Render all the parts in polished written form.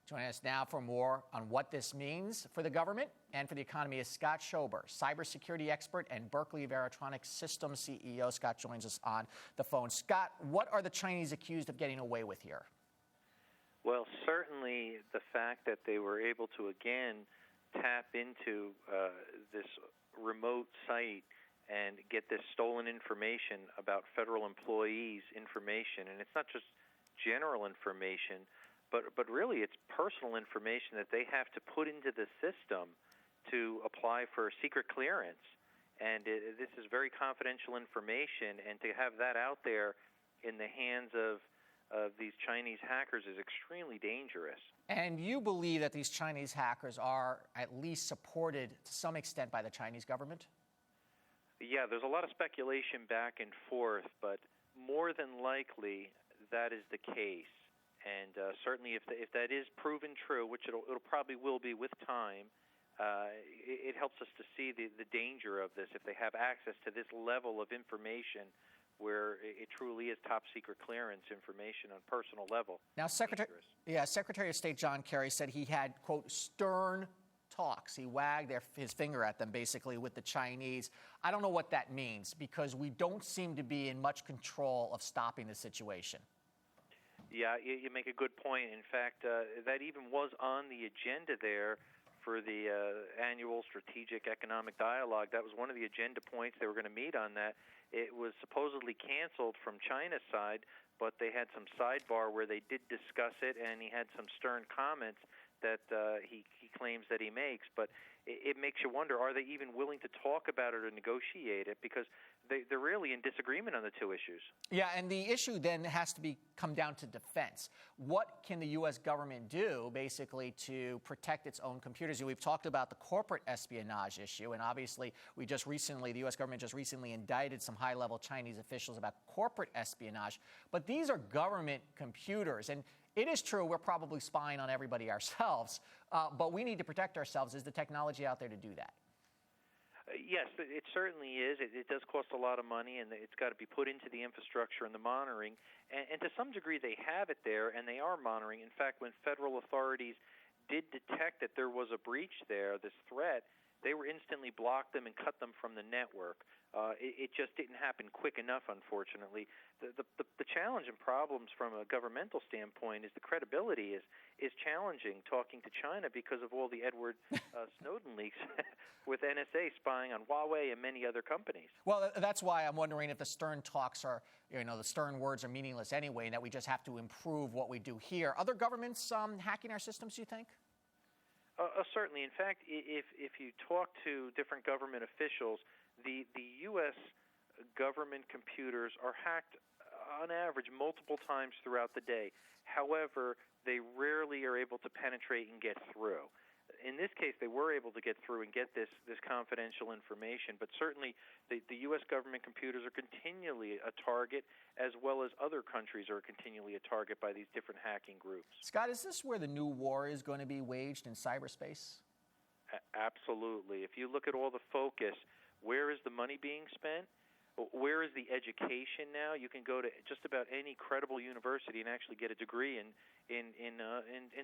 Joining us now for more on what this means for the government and for the economy is Scott Schober, cybersecurity expert and Berkeley Varitronics systems CEO. Scott joins us on the phone. Scott, what are the Chinese accused of getting away with here? Well, certainly the fact that they were able to, again, tap into this remote site and get this stolen information about federal employees' information. And it's not just general information, but really it's personal information that they have to put into the system to apply for secret clearance. And this is very confidential information, and to have that out there in the hands of these Chinese hackers is extremely dangerous. And you believe that these Chinese hackers are at least supported to some extent by the Chinese government? Yeah, there's a lot of speculation back and forth, but more than likely that is the case. And certainly if that is proven true, which it'll probably will be with time, it helps us to see the danger of this if they have access to this level of information where it truly is top secret clearance information on personal level. Now, Secretary of State John Kerry said he had, quote, stern talks. He wagged his finger at them, basically, with the Chinese. I don't know what that means, because we don't seem to be in much control of stopping the situation. Yeah, you make a good point. In fact, that even was on the agenda there for the annual strategic economic dialogue. That was one of the agenda points. They were going to meet on that. It was supposedly canceled from China's side, but they had some sidebar where they did discuss it, and he had some stern comments that he claims that he makes. But it makes you wonder, are they even willing to talk about it or negotiate it? Because they're really in disagreement on the two issues. Yeah, and the issue then has to come down to defense. What can the U.S. government do, basically, to protect its own computers? We've talked about the corporate espionage issue, and obviously the U.S. government just recently indicted some high-level Chinese officials about corporate espionage. But these are government computers, and it is true we're probably spying on everybody ourselves, but we need to protect ourselves. Is the technology out there to do that? Yes, it certainly is. It does cost a lot of money, and it's got to be put into the infrastructure and the monitoring. And to some degree, they have it there, and they are monitoring. In fact, when federal authorities did detect that there was a breach there, this threat, they were instantly blocked them and cut them from the network. It just didn't happen quick enough, unfortunately. The challenge and problems from a governmental standpoint is the credibility is challenging talking to China because of all the Edward Snowden leaks with NSA spying on Huawei and many other companies. Well, that's why I'm wondering if the stern talks are, the stern words are meaningless anyway, and that we just have to improve what we do here. Other governments hacking our systems, you think? Certainly. In fact, if you talk to different government officials, the U.S. government computers are hacked on average multiple times throughout the day. However, they rarely are able to penetrate and get through. In this case, they were able to get through and get this confidential information, but certainly the U.S. government computers are continually a target, as well as other countries are continually a target by these different hacking groups. Scott, is this where the new war is going to be waged in cyberspace? Absolutely. If you look at all the focus, where is the money being spent? Where is the education now? You can go to just about any credible university and actually get a degree in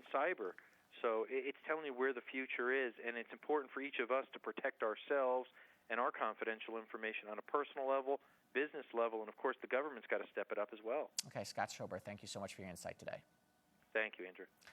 cyber. So it's telling you where the future is, and it's important for each of us to protect ourselves and our confidential information on a personal level, business level, and, of course, the government's got to step it up as well. Okay, Scott Schober, thank you so much for your insight today. Thank you, Andrew.